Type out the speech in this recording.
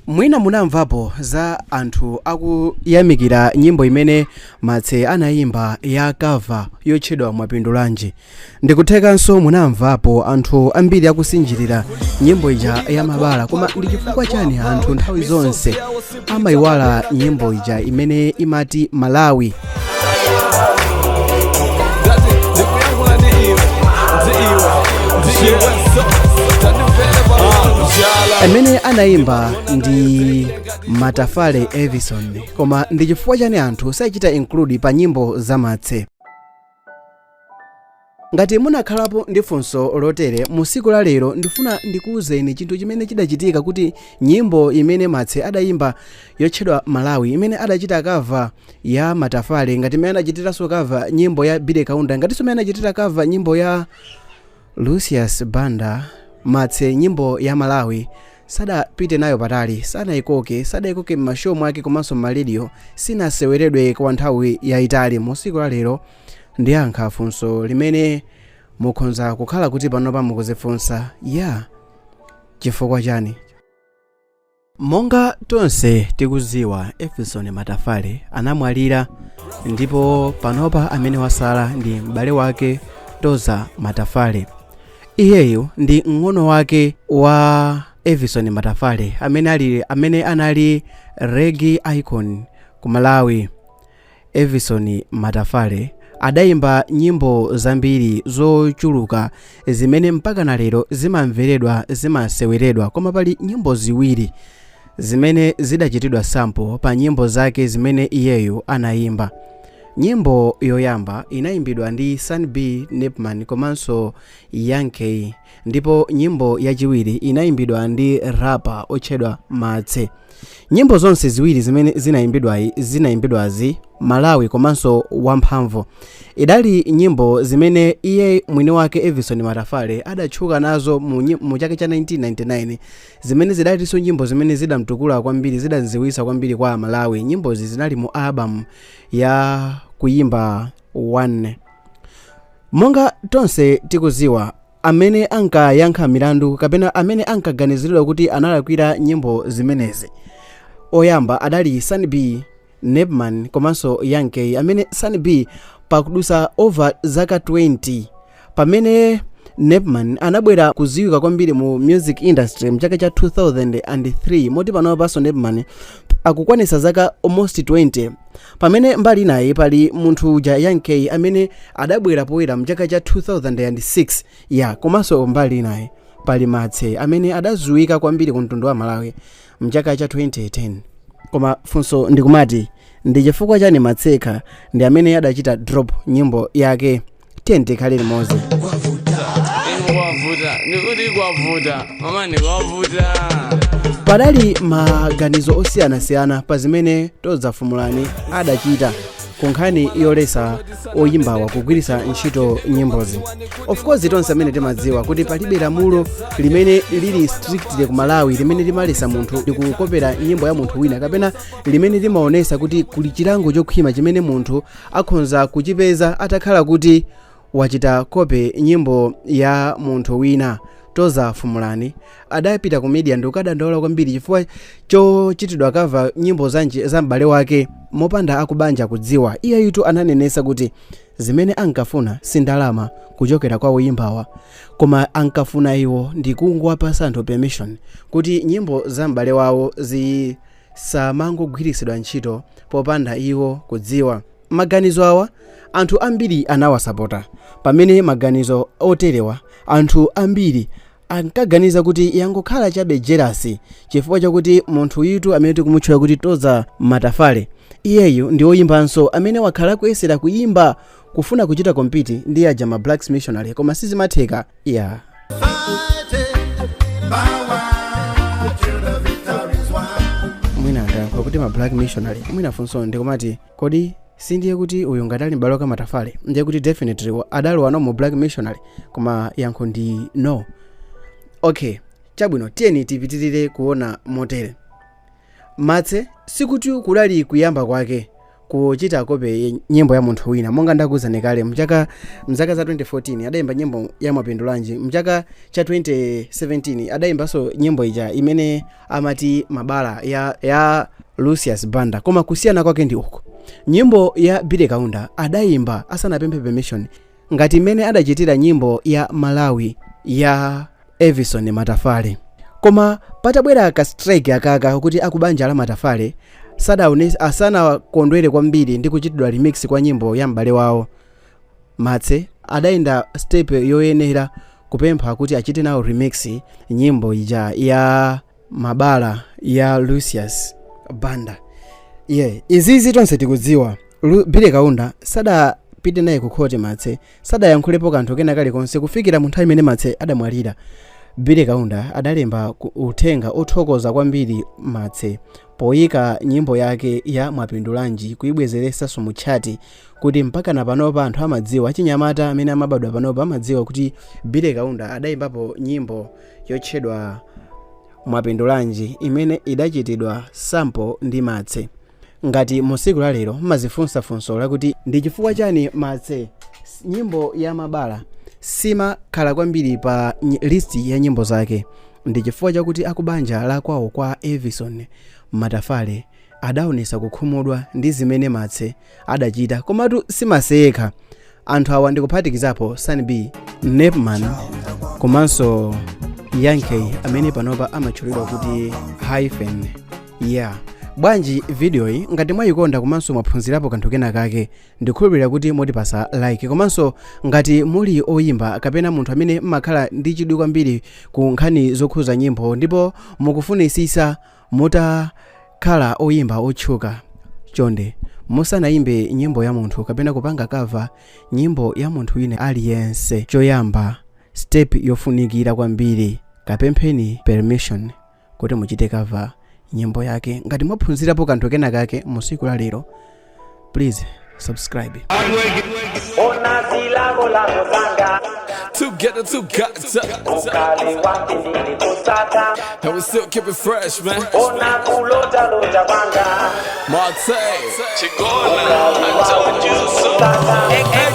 Mwina munamvapo za anthu akuyamikira nyimbo imene Martse anayimba ya cover yotchedwa Mwapindulanji. Ndikuthekanso munamvapo anthu ambiri akusinjirira nyimbo ija ya mabala, koma ndi chifukwa chani anthu nthawi zonse amayiwala nyimbo ija imene imati Malawi? Amene anayimba ndi Matafale Evison, koma ndi chifukwa chani anthu sachita include pa nyimbo za Martse. Ngati munakhalapo ndi funso lotere musiku la lero, ndifuna ndikuwuzeni chinthu chimene chidachitika kuti nyimbo imene Martse adayimba yotchedwa Malawi, imene adachita cover ya Matafale, ngati imene adachitiranso cover nyimbo ya Bide Kaunda, ngatinso imene adachita cover nyimbo ya Lucius Banda, Martse nyimbo ya Malawi sadapite nayo patali, sadayikoke m'mashow mwake komanso m'maradio, sinaseweredwe kwa nthawi yayitali. Musiku la lero ndiyankha funso limene mukhonza kukhala kuti panopa mukuzifunsa, chifukwa chani? Monga tonse tikuziwa, Evison Matafale anamwalira, ndipo panopa amene wasala ndi m'bale wake Toza Matafale. Iyeyo ndi mng'ono wake wa Evison Matafale amene anali reggae icon ku Malawi. Evison Matafale adayimba nyimbo zambiri zochuluka zimene mpaka na lero zimamveredwa, zimaseweredwa, koma pali nyimbo ziwiri zimene zidachitidwa sample pa nyimbo zake zimene iyeyo anayimba. Nyimbo yoyamba inayimbidwa ndi Sun B Nepman komanso Yankee, ndipo nyimbo yachiwiri inayimbidwa ndi rapper otchedwa Martse. Nyimbo zonse ziwiri zimene zinayimbidwazi Malawi komanso wamphamvu. Idali nyimbo zimene iye mwini wake Evison Matafale adatchuka nazo mu chaka cha 1999, zimene zidalinso nyimbo zimene zidamtukula kwambiri, zidaziwisa kwambiri kwa Malawi. Nyimbozi zinali mu album ya kuyimba 1. Monga tonse tikuziwa, amene ankayankha milandu kapena amene ankaganiziridwa kuti analakwira nyimbo zimenezi, oyamba adali Sun B Nepman komanso Yankee, amene Sun B pakudusa over zaka 20 pamene Nepman anabwera kuziwika kwambiri mu music industry mchaka cha 2003, moti panopanso Nepman akukwanisa zaka almost 20, pamene mbali naye pali munthu uja Yankee amene adabwera poyera mchaka cha 2006. Komanso mbali naye pali Martse amene adaziwika kwambiri ku mtundu wa Malawi mchaka cha 2010. Koma funso ndikumati, ndi chifukwa chani Martse ndi amene adachita drop nyimbo yake? Tente khale limodzi. Padali maganizo osiyanasiyana pa zimene Toza Fumulani adachita kunkhani yolesa oyimbawa kugwirisa ntchito nyimbozi. Of course tonse amene timadziwa kuti palibe lamulo limene lili strictly ku Malawi limene limalesa munthu ndikukopera nyimbo ya munthu wina, kapena limene limaonesa kuti kuli chilango chokhwima chimene munthu akhonza kuchipeza atakhala kuti wachita kope nyimbo ya munthu wina. Toza Fumulani adapita ku media ndikukadandaula kwambiri chifukwa chochitidwa cover nyimbo za m'bale wake mopanda akubanja kudziwa. Iyeyitu ananenesa kuti zimene ankafuna si ndalama kuchokera kwa oyimbawa, koma ankafuna iwo ndi kungowapasa anthu permission kuti nyimbo za m'bale wawo zisamangogwirisidwa ntchito popanda iwo kudziwa. Maganizo awa anthu ambiri anawasapota, pamene maganizo oterewa anthu ambiri ankaganiza kuti yangokhala chabe jealousy chifukwa chakuti munthu yitu amene tikumutchula kuti Toza Matafale, iyeyu ndi oyimbanso amene wakhala kuyesera kuyimba kufuna kuchita compete ndi aja ma Black missionaries, koma sizimatheka. Mwina ndankha kuti ma Black missionaries, mwina funso ndikumati kodi sindiye kuti uyu ngatali m'bale wake Matafale, ndiye kuti definitely adali wano mu Black missionary, koma yankho ndi no. Okay, chabwino tiyeni tipitirire kuona motere. Martse sikuti kulali kuyamba kwake, kuchita kope nyimbo ya munthu wina monga ndakuwuzani kale mzaka za 2014 adayimba nyimbo ya mapindulanji, mchaka cha 2017 adayimbanso nyimbo ija imene amati mabala ya Lucius Banda. Koma kusiyana kwake ndi uko, nyimbo ya Billy Kaunda adayimba asanapemphe permission ngati imene adachitira nyimbo ya Malawi ya Evison Matafale. Koma patabwera ka strike akaka kuti akubanja la Matafale asana kondwere kwambiri ndi kuchitidwa remix kwa nyimbo ya m'bale wawo Martse, adayenda step yoyenera kupempha kuti achite nawo remix nyimbo ija ya mabala ya Lucius Banda. Izizi tonse tikudziwa Billy Kaunda sadapite naye ku court Martse, sadayankhulepo kanthu kena kalikonse kufikira mu nthawi imene Martse adamwalira. Billy Kaunda adalemba uthenga othokoza kwambiri Martse poyika nyimbo yake ya mapindulanji kuibwezeresanso mu chati kuti mpaka na panopa anthu amadziwa, achinyamata amene amabadwa panopa amadziwa kuti Billy Kaunda adayimbapo nyimbo yotchedwa mapindulanji imene idachitidwa sample ndi Martse. Ngati musiku la lero mmazifunsa funso lakuti ndi chifukwa chani Martse nyimbo ya mabala simakhala kwambiri pa listi ya nyimbo zake, ndi chifukwa chakuti akubanja la kwawo kwa Evison Matafale adaonesa kukhumudwa ndi zimene Martse adachita. Komatu simaseka anthu awa ndikuphatikizapo Sunby, Nepman komanso Yankee amene panopa amatchulidwa kuti hyphen. Bwanji video iyi ngati mwayikonda komanso mwaphunzirapo kanthu kena kake, ndikhulupirira kuti mutipasa like. Komanso ngati muli oyimba kapena munthu amene mmakhala ndi chidwi kwambiri ku nkhani zokhuza nyimbo ndipo mukufunisisa mutakhala oyimba otchuka, chonde musanayimbe nyimbo ya munthu kapena kupanga cover nyimbo ya munthu wina aliyense, choyamba step yofunikira kwambiri kapempheni permission kuti muchite cover nyimbo yake. Ngati mwaphunzirapo kanthu kena kake musiku la lero, please subscribe. Together, and we still keep it fresh, man. Martse, I told you so.